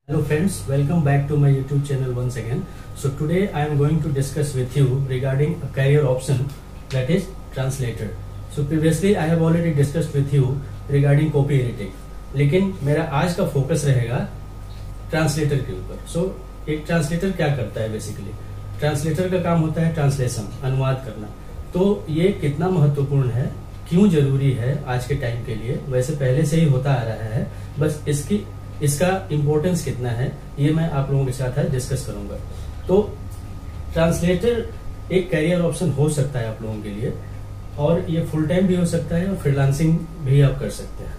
Hello friends, welcome back to my YouTube channel once again. So today I am going to discuss with you regarding a career option that is translator. So previously I have already discussed with you regarding copy editing, लेकिन मेरा आज का focus रहेगा translator के ऊपर. So एक translator क्या करता है? बेसिकली ट्रांसलेटर का काम होता है ट्रांसलेशन, अनुवाद करना. तो ये कितना महत्वपूर्ण है, क्यों जरूरी है आज के टाइम के लिए? वैसे पहले से ही होता आ रहा है, बस इसका इम्पोर्टेंस कितना है ये मैं आप लोगों के साथ आज डिस्कस करूंगा. तो ट्रांसलेटर एक करियर ऑप्शन हो सकता है आप लोगों के लिए, और ये फुल टाइम भी हो सकता है और फ्रीलांसिंग भी आप कर सकते हैं.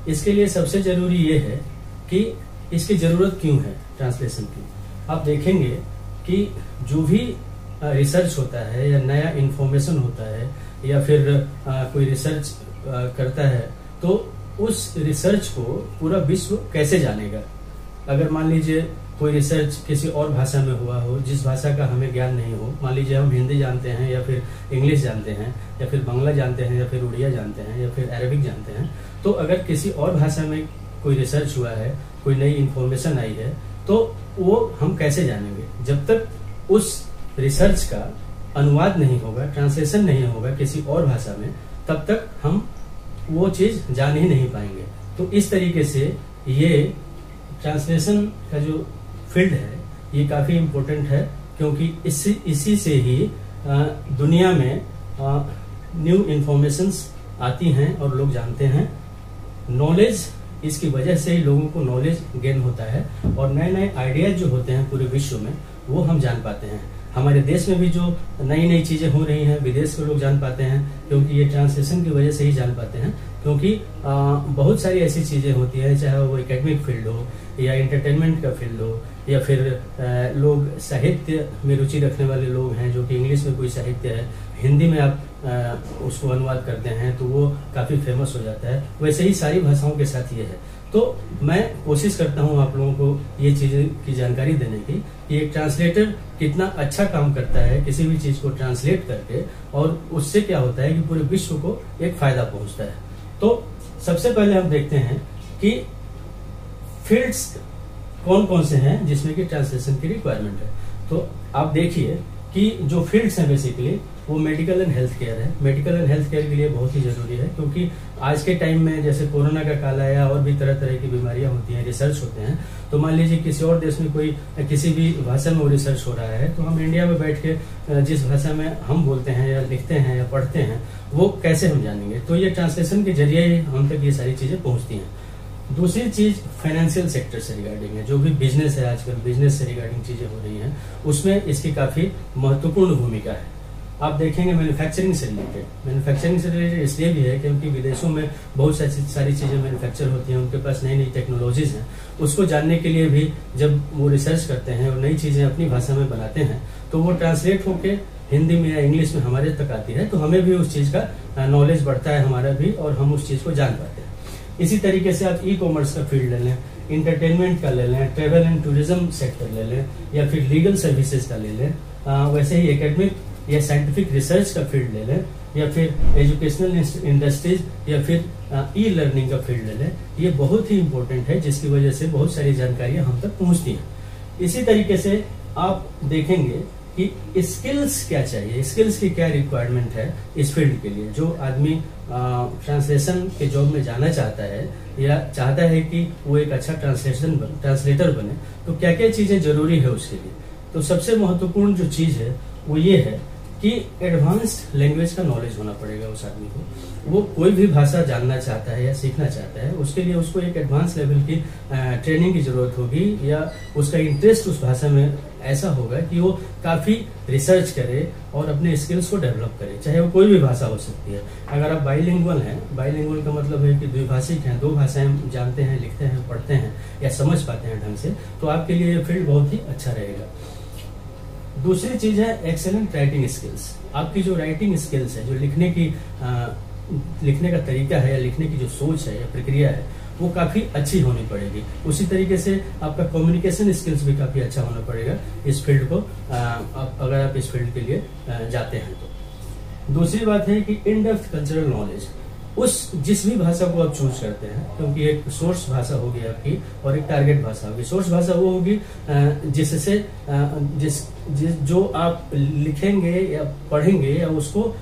इसके लिए सबसे जरूरी ये है कि इसकी जरूरत क्यों है ट्रांसलेशन की. आप देखेंगे कि जो भी रिसर्च होता है या नया इंफॉर्मेशन होता है या फिर कोई रिसर्च करता है, तो उस रिसर्च को पूरा विश्व कैसे जानेगा? अगर मान लीजिए कोई रिसर्च किसी और भाषा में हुआ हो, जिस भाषा का हमें ज्ञान नहीं हो, मान लीजिए हम हिंदी जानते हैं या फिर इंग्लिश जानते हैं या फिर बांग्ला जानते हैं या फिर उड़िया जानते हैं या फिर अरबिक जानते हैं, तो अगर किसी और भाषा में कोई रिसर्च हुआ है, कोई नई इंफॉर्मेशन आई है, तो वो हम कैसे जानेंगे? जब तक उस रिसर्च का अनुवाद नहीं होगा, ट्रांसलेशन नहीं होगा किसी और भाषा में, तब तक हम वो चीज जान ही नहीं पाएंगे. तो इस तरीके से ये ट्रांसलेशन का जो फील्ड है ये काफी इम्पोर्टेंट है, क्योंकि इसी से ही दुनिया में न्यू इंफॉर्मेशंस आती हैं और लोग जानते हैं. नॉलेज, इसकी वजह से ही लोगों को नॉलेज गेन होता है और नए नए आइडियाज जो होते हैं पूरे विश्व में वो हम जान पाते हैं. हमारे देश में भी जो नई नई चीजें हो रही हैं, विदेश के लोग जान पाते हैं, क्योंकि ये ट्रांसलेशन की वजह से ही जान पाते हैं. क्योंकि बहुत सारी ऐसी चीजें होती हैं, चाहे वो एकेडमिक फील्ड हो या एंटरटेनमेंट का फील्ड हो या फिर लोग साहित्य में रुचि रखने वाले लोग हैं, जो कि इंग्लिश में कोई साहित्य है, हिंदी में आप उसको अनुवाद करते हैं तो वो काफी फेमस हो जाता है. वैसे ही सारी भाषाओं के साथ ये है. तो मैं कोशिश करता हूं आप लोगों को ये चीजें की जानकारी देने की कि एक ट्रांसलेटर कितना अच्छा काम करता है किसी भी चीज को ट्रांसलेट करके, और उससे क्या होता है कि पूरे विश्व को एक फायदा पहुंचता है. तो सबसे पहले हम देखते हैं कि फील्ड्स कौन कौन से हैं जिसमें कि ट्रांसलेशन की रिक्वायरमेंट है. तो आप देखिए कि जो फील्ड्स हैं बेसिकली वो मेडिकल एंड हेल्थ केयर है. मेडिकल एंड हेल्थ केयर के लिए बहुत ही जरूरी है, क्योंकि आज के टाइम में जैसे कोरोना का काल आया और भी तरह तरह की बीमारियां होती हैं, रिसर्च होते हैं. तो मान लीजिए किसी और देश में कोई किसी भी भाषा में वो रिसर्च हो रहा है, तो हम इंडिया में बैठ के जिस भाषा में हम बोलते हैं या लिखते हैं या पढ़ते हैं वो कैसे हम जानेंगे? तो ये ट्रांसलेशन के जरिए ही हम तक ये सारी चीजें पहुंचती हैं. दूसरी चीज फाइनेंशियल सेक्टर से रिगार्डिंग है. जो भी बिजनेस है, आजकल बिजनेस से रिगार्डिंग चीजें हो रही हैं, उसमें इसकी काफी महत्वपूर्ण भूमिका है. आप देखेंगे मैन्युफैक्चरिंग से रिलेटेड इसलिए भी है क्योंकि विदेशों में बहुत सारी चीजें मैन्युफैक्चर होती हैं, उनके पास नई नई टेक्नोलॉजीज हैं. उसको जानने के लिए भी जब वो रिसर्च करते हैं और नई चीजें अपनी भाषा में बनाते हैं, तो वो ट्रांसलेट होके हिंदी में या इंग्लिश में हमारे तक आती है, तो हमें भी उस चीज का नॉलेज बढ़ता है हमारा भी, और हम उस चीज को जान पाते हैं. इसी तरीके से आप ई कॉमर्स का फील्ड ले लें, इंटरटेनमेंट का ले लें, ट्रेवल एंड टूरिज्म सेक्टर ले लें, या फिर लीगल सर्विसेज का ले लें, वैसे ही एकेडमिक या साइंटिफिक रिसर्च का फील्ड ले लें, या फिर एजुकेशनल इंडस्ट्रीज या फिर ई लर्निंग का फील्ड ले लें. ये बहुत ही इंपॉर्टेंट है, जिसकी वजह से बहुत सारी जानकारियां हम तक पहुंचती हैं. इसी तरीके से आप देखेंगे कि स्किल्स क्या चाहिए, स्किल्स की क्या रिक्वायरमेंट है इस फील्ड के लिए. जो आदमी ट्रांसलेशन के जॉब में जाना चाहता है या चाहता है कि वो एक अच्छा ट्रांसलेटर बने, तो क्या क्या चीजें जरूरी है उसके लिए? तो सबसे महत्वपूर्ण जो चीज है वो ये है कि एडवांस्ड लैंग्वेज का नॉलेज होना पड़ेगा उस आदमी को. वो कोई भी भाषा जानना चाहता है या सीखना चाहता है, उसके लिए उसको एक एडवांस लेवल की ट्रेनिंग की जरूरत होगी, या उसका इंटरेस्ट उस भाषा में ऐसा होगा कि वो काफी रिसर्च करे और अपने स्किल्स को डेवलप करे. चाहे वो कोई भी भाषा हो सकती है. अगर आप बाइलिंगुअल हैं, बाइलिंगुअल का मतलब है कि द्विभाषिक हैं, दो भाषाएं जानते हैं, लिखते हैं, पढ़ते हैं या समझ पाते हैं ढंग से, तो आपके लिए ये फील्ड बहुत ही अच्छा रहेगा. दूसरी चीज है एक्सेलेंट राइटिंग स्किल्स. आपकी जो राइटिंग स्किल्स है, जो लिखने का तरीका है या लिखने की जो सोच है या प्रक्रिया है, वो काफी अच्छी होनी पड़ेगी. उसी तरीके से आपका कम्युनिकेशन स्किल्स भी काफी अच्छा होना पड़ेगा इस फील्ड को, अगर आप इस फील्ड के लिए जाते हैं तो. दूसरी बात है कि इन डेप्थ कल्चरल नॉलेज. उस जिस भी भाषा को आप चूज करते हैं, क्योंकि एक सोर्स भाषा होगी आपकी और एक टारगेट भाषा होगी। सोर्स भाषा वो होगी जिससे जो आप लिखेंगे या पढ़ेंगे या उसको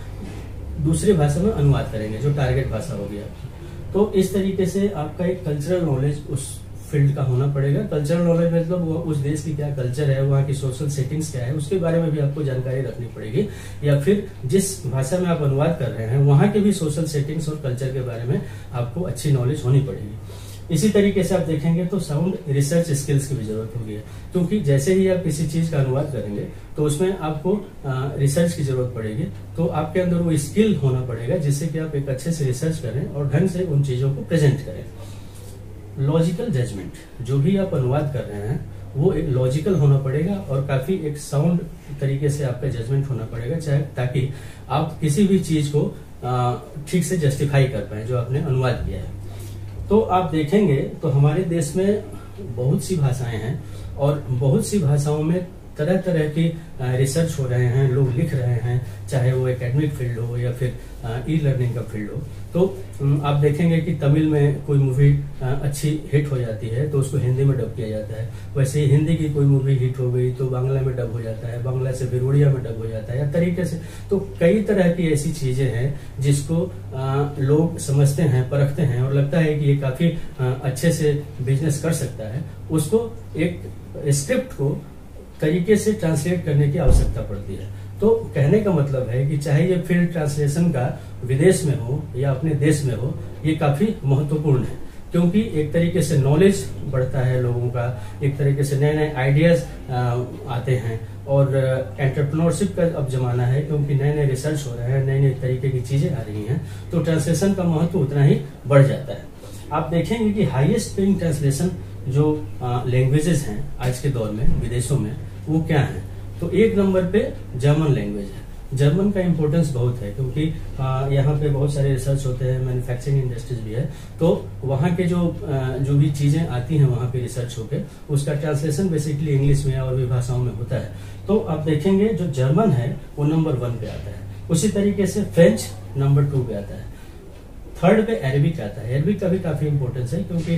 दूसरी भाषा में अनुवाद करेंगे, जो टारगेट भाषा होगी आपकी। तो इस तरीके से आपका एक कल्चरल नॉलेज उस फील्ड का होना पड़ेगा। कल्चरल नॉलेज मतलब वो उस देश की क्या कल्चर है, वहाँ की सोशल सेटिंग्स क्या है, उसके बारे में भी आपको जानकारी रखनी पड़ेगी। या फिर जिस भाषा में आप अनुवाद कर रहे हैं वहाँ के भी सोशल सेटिंग्स और कल्चर के बारे में आपको अच्छी नॉलेज होनी पड़ेगी। इसी तरीके से आप देखेंगे तो साउंड रिसर्च स्किल्स की भी जरूरत होगी, क्योंकि जैसे ही आप किसी चीज का अनुवाद करेंगे तो उसमें आपको रिसर्च की जरूरत पड़ेगी। तो आपके अंदर वो स्किल होना पड़ेगा जिससे कि आप एक अच्छे से रिसर्च करें और ढंग से उन चीजों को प्रेजेंट करें। लॉजिकल जजमेंट, जो भी आप अनुवाद कर रहे हैं वो एक लॉजिकल होना पड़ेगा और काफी एक साउंड तरीके से आपका जजमेंट होना पड़ेगा, चाहे ताकि आप किसी भी चीज को ठीक से जस्टिफाई कर पाए जो आपने अनुवाद किया है। तो आप देखेंगे तो हमारे देश में बहुत सी भाषाएं हैं और बहुत सी भाषाओं में तरह तरह की रिसर्च हो रहे हैं, लोग लिख रहे हैं, चाहे वो एकेडमिक फील्ड हो या फिर ई लर्निंग का फील्ड हो। तो आप देखेंगे कि तमिल में कोई मूवी अच्छी हिट हो जाती है तो उसको हिंदी में डब किया जाता है। वैसे ही हिंदी की कोई मूवी हिट हो गई तो बांग्ला में डब हो जाता है, बांग्ला से फिर उड़िया में डब हो जाता है, या तरीके से। तो कई तरह की ऐसी चीजें हैं जिसको लोग समझते हैं, परखते हैं और लगता है कि ये काफी अच्छे से बिजनेस कर सकता है। उसको एक स्क्रिप्ट को तरीके से ट्रांसलेट करने की आवश्यकता पड़ती है। तो कहने का मतलब है कि चाहे ये फील्ड ट्रांसलेशन का विदेश में हो या अपने देश में हो, ये काफी महत्वपूर्ण है, क्योंकि एक तरीके से नॉलेज बढ़ता है लोगों का, एक तरीके से नए नए आइडियाज आते हैं और एंटरप्रेन्योरशिप का अब जमाना है, क्योंकि नए नए रिसर्च हो रहे हैं, नई नई तरीके की चीजें आ रही हैं, तो ट्रांसलेशन का महत्व उतना ही बढ़ जाता है। आप देखेंगे कि हाईएस्ट पेइंग ट्रांसलेशन जो लैंग्वेजेस हैं आज के दौर में विदेशों में, वो क्या है? तो एक नंबर पे जर्मन लैंग्वेज है। जर्मन का इम्पोर्टेंस बहुत है, क्योंकि यहाँ पे बहुत सारे रिसर्च होते हैं, मैन्युफैक्चरिंग इंडस्ट्रीज भी है। तो वहाँ के जो भी चीजें आती हैं वहाँ पे रिसर्च होके उसका ट्रांसलेशन बेसिकली इंग्लिश में और भी भाषाओं में होता है। तो आप देखेंगे जो जर्मन है वो नंबर 1 पे आता है। उसी तरीके से फ्रेंच नंबर 2 पे आता है। थर्ड पे अरबिक आता है। अरबिक का भी काफी इंपॉर्टेंस है, क्योंकि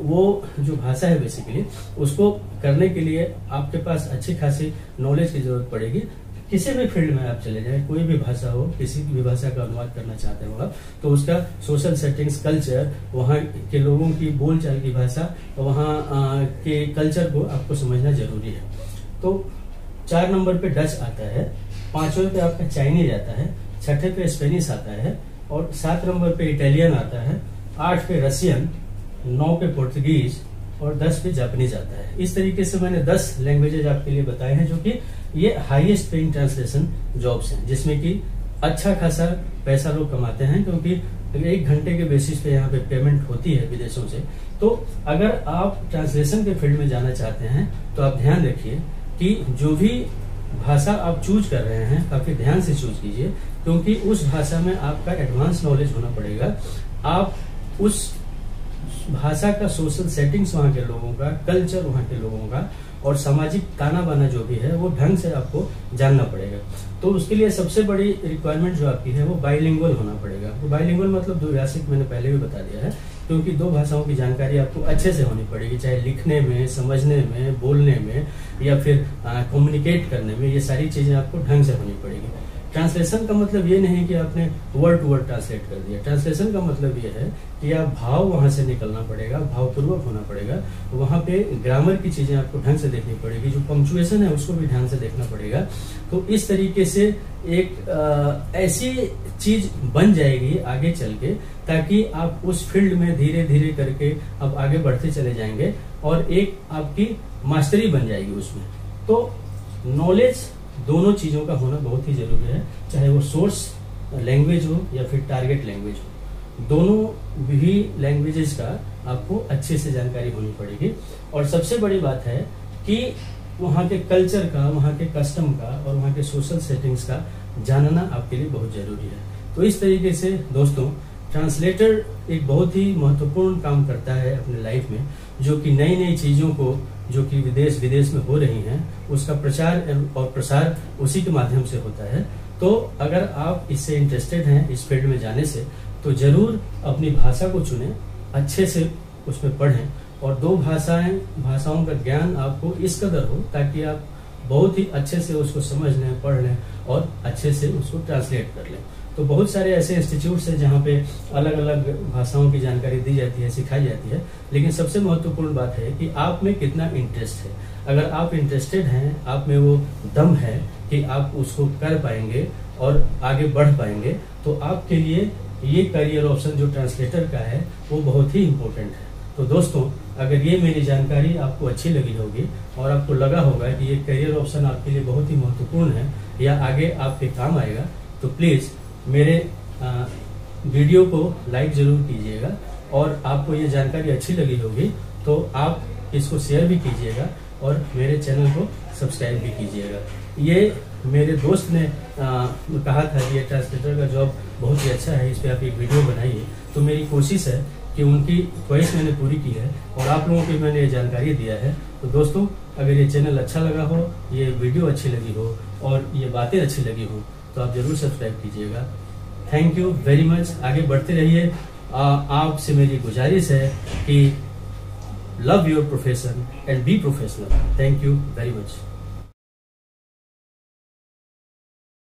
वो जो भाषा है बेसिकली उसको करने के लिए आपके पास अच्छी खासी नॉलेज की जरूरत पड़ेगी। किसी भी फील्ड में आप चले जाए, कोई भी भाषा हो, किसी भी भाषा का अनुवाद करना चाहते हो आप, तो उसका सोशल सेटिंग्स, कल्चर, वहाँ के लोगों की बोलचाल की भाषा, वहाँ के कल्चर को आपको समझना जरूरी है। तो 4 नंबर पे डच आता है, 5वें पे आपका चाइनीज आता है, 6ठे पे स्पेनिश आता है और 7 नंबर पे इटालियन आता है, 8 पे रशियन, 9 पे पुर्तगीज और 10 पे जापानीज आता है। इस तरीके से मैंने 10 लैंग्वेजेज आपके लिए बताए हैं, जो कि ये हाईएस्ट पेइंग ट्रांसलेशन जॉब्स हैं, जिसमें कि अच्छा खासा पैसा लोग कमाते हैं, क्योंकि 1 घंटे के बेसिस पे यहाँ पे पेमेंट होती है विदेशों से। तो अगर आप ट्रांसलेशन के फील्ड में जाना चाहते हैं तो आप ध्यान रखिए कि जो भी भाषा आप चूज कर रहे हैं काफी ध्यान से चूज कीजिए, क्योंकि उस भाषा में आपका एडवांस नॉलेज होना पड़ेगा। आप उस भाषा का सोशल सेटिंग्स, वहाँ के लोगों का कल्चर, वहाँ के लोगों का और सामाजिक ताना बाना जो भी है वो ढंग से आपको जानना पड़ेगा। तो उसके लिए सबसे बड़ी रिक्वायरमेंट जो आपकी है वो बाइलिंगुअल होना पड़ेगा। तो बाइलिंगुअल मतलब द्विभाषिक, मैंने पहले भी बता दिया है, क्योंकि 2 भाषाओं की जानकारी आपको अच्छे से होनी पड़ेगी, चाहे लिखने में, समझने में, बोलने में या फिर कम्युनिकेट करने में। ये सारी चीजें आपको ढंग से होनी पड़ेगी। ट्रांसलेशन का मतलब ये नहीं कि आपने वर्ड टू वर्ड ट्रांसलेट कर दिया। ट्रांसलेशन का मतलब ये है कि आप भाव वहां से निकलना पड़ेगा, भावपूर्वक होना पड़ेगा। वहां पे ग्रामर की चीजें आपको ढंग से देखनी पड़ेगी, जो पंक्चुएशन है उसको भी ढंग से देखना पड़ेगा। तो इस तरीके से एक ऐसी चीज बन जाएगी आगे चल के, ताकि आप उस फील्ड में धीरे धीरे करके अब आगे बढ़ते चले जाएंगे और एक आपकी मास्टरी बन जाएगी उसमें। तो नॉलेज दोनों चीजों का होना बहुत ही जरूरी है, चाहे वो सोर्स लैंग्वेज हो या फिर टारगेट लैंग्वेज हो। दोनों भी लैंग्वेजेस का आपको अच्छे से जानकारी होनी पड़ेगी। और सबसे बड़ी बात है कि वहाँ के कल्चर का, वहाँ के कस्टम का और वहाँ के सोशल सेटिंग्स का जानना आपके लिए बहुत जरूरी है। तो इस तरीके से दोस्तों, ट्रांसलेटर एक बहुत ही महत्वपूर्ण काम करता है अपने लाइफ में, जो कि नई नई चीजों को जो कि विदेश में हो रही हैं उसका प्रचार और प्रसार उसी के माध्यम से होता है। तो अगर आप इससे इंटरेस्टेड हैं इस फील्ड में जाने से, तो जरूर अपनी भाषा को चुनें, अच्छे से उसमें पढ़ें और दो भाषाओं का ज्ञान आपको इस कदर हो ताकि आप बहुत ही अच्छे से उसको समझ लें, पढ़ लें और अच्छे से उसको ट्रांसलेट कर लें। तो बहुत सारे ऐसे इंस्टीट्यूट्स हैं जहाँ पे अलग अलग भाषाओं की जानकारी दी जाती है, सिखाई जाती है, लेकिन सबसे महत्वपूर्ण बात है कि आप में कितना इंटरेस्ट है। अगर आप इंटरेस्टेड हैं, आप में वो दम है कि आप उसको कर पाएंगे और आगे बढ़ पाएंगे, तो आपके लिए ये करियर ऑप्शन जो ट्रांसलेटर का है वो बहुत ही इम्पोर्टेंट है। तो दोस्तों, अगर ये मेरी जानकारी आपको अच्छी लगी होगी और आपको लगा होगा कि ये करियर ऑप्शन आपके लिए बहुत ही महत्वपूर्ण है या आगे आपके काम आएगा, तो प्लीज मेरे वीडियो को लाइक जरूर कीजिएगा और आपको ये जानकारी अच्छी लगी होगी तो आप इसको शेयर भी कीजिएगा और मेरे चैनल को सब्सक्राइब भी कीजिएगा। ये मेरे दोस्त ने कहा था कि ये ट्रांसलेटर का जॉब बहुत ही अच्छा है, इस पे आप एक वीडियो बनाइए। तो मेरी कोशिश है कि उनकी ख्वाहिश मैंने पूरी की है और आप लोगों को मैंने ये जानकारी दिया है। तो दोस्तों, अगर ये चैनल अच्छा लगा हो, ये वीडियो अच्छी लगी हो और ये बातें अच्छी लगी हो तो आप जरूर सब्सक्राइब कीजिएगा। Thank you very much. आगे बढ़ते रहिए। आपसे मेरी गुजारिश है कि love your profession and be professional. Thank you very much.